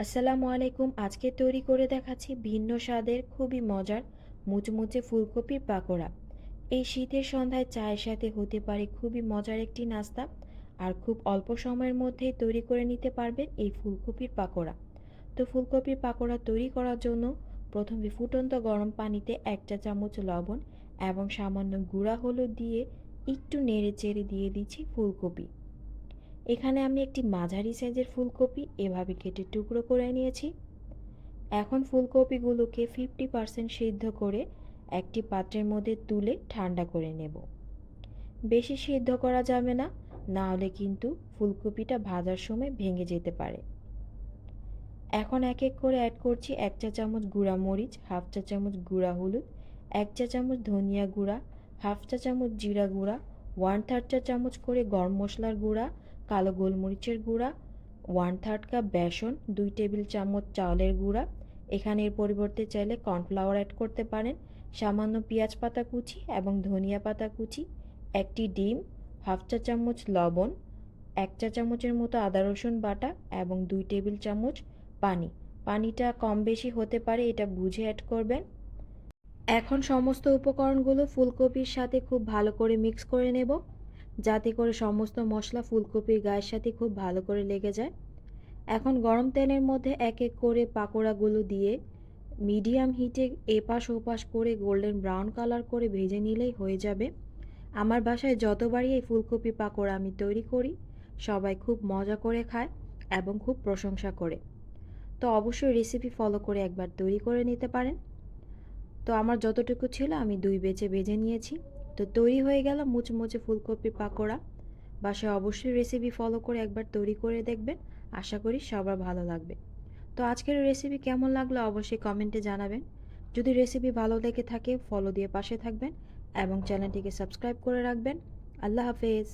আসসালামু আলাইকুম। আজকে তৈরি করে দেখাচ্ছি ভিন্ন স্বাদের খুবই মজার মুচমুচে ফুলকপির পাকোড়া। এই শীতের সন্ধ্যায় চায়ের সাথে হতে পারে খুবই মজার একটি নাস্তা। আর খুব অল্প সময়ের মধ্যেই তৈরি করে নিতে পারবেন এই ফুলকপির পাকোড়া। তো ফুলকপির পাকোড়া তৈরি করার জন্য প্রথমে ফুটন্ত গরম পানিতে 1 চা চামচ লবণ এবং সামান্য গুঁড়া হলুদ দিয়ে একটু নেড়ে চেড়ে দিয়ে দিচ্ছি ফুলকপি। এখানে আমি একটি মাঝারি সাইজের ফুলকপি এভাবে কেটে টুকরো করে নিয়েছি। এখন ফুলকপিগুলোকে 50% সিদ্ধ করে একটি পাত্রের মধ্যে তুলে ঠান্ডা করে নেব। বেশি সিদ্ধ করা যাবে না, না হলে কিন্তু ফুলকপিটা ভাজার সময় ভেঙে যেতে পারে। এখন এক এক করে অ্যাড করছি 1 চা চামচ গুঁড়া মরিচ, হাফ চা চামচ গুঁড়া হলুদ, 1 চা চামচ ধনিয়া গুঁড়া, হাফ চা চামচ জিরা গুঁড়া, 1/3 চা চামচ করে গরম মশলার গুঁড়া, কালো গোলমরিচের গুঁড়া, 1/3 কাপ বেসন, 2 টেবিল চামচ চাউলের গুঁড়া। এখানে এর পরিবর্তে চাইলে কর্নফ্লাওয়ার অ্যাড করতে পারেন, সামান্য পেঁয়াজ পাতা কুচি এবং ধনিয়া পাতা কুচি, একটি ডিম, হাফ চা চামচ লবণ, 1 চা চামচের মতো আদা রসুন বাটা এবং 2 টেবিল চামচ পানি। পানিটা কম বেশি হতে পারে, এটা বুঝে অ্যাড করবেন। এখন সমস্ত উপকরণগুলো ফুলকপির সাথে খুব ভালো করে মিক্স করে নেব, যাতে করে সমস্ত মশলা ফুলকপির গায়ের সাথে খুব ভালো করে লেগে যায়। এখন গরম তেলের মধ্যে এক এক করে পাকোড়াগুলো দিয়ে মিডিয়াম হিটে এপাশ ওপাশ করে গোল্ডেন ব্রাউন কালার করে ভেজে নিলেই হয়ে যাবে। আমার বাসায় যতবারই এই ফুলকপি পাকোড়া আমি তৈরি করি, সবাই খুব মজা করে খায় এবং খুব প্রশংসা করে। তো অবশ্যই রেসিপি ফলো করে একবার তৈরি করে নিতে পারেন। তো আমার যতটুকু ছিল আমি 2 বেচে ভেজে নিয়েছি। তো তৈরি হয়ে গেল মুচমুচে ফুলকপির পাকোড়া। বাসায় অবশ্যই রেসিপি ফলো করে একবার তৈরি করে দেখবেন, আশা করি সবার ভালো লাগবে। তো আজকের রেসিপি কেমন লাগলো অবশ্যই কমেন্টে জানাবেন। যদি রেসিপি ভালো লেগে থাকে ফলো দিয়ে পাশে থাকবেন এবং চ্যানেলটিকে সাবস্ক্রাইব করে রাখবেন। আল্লাহ হাফেজ।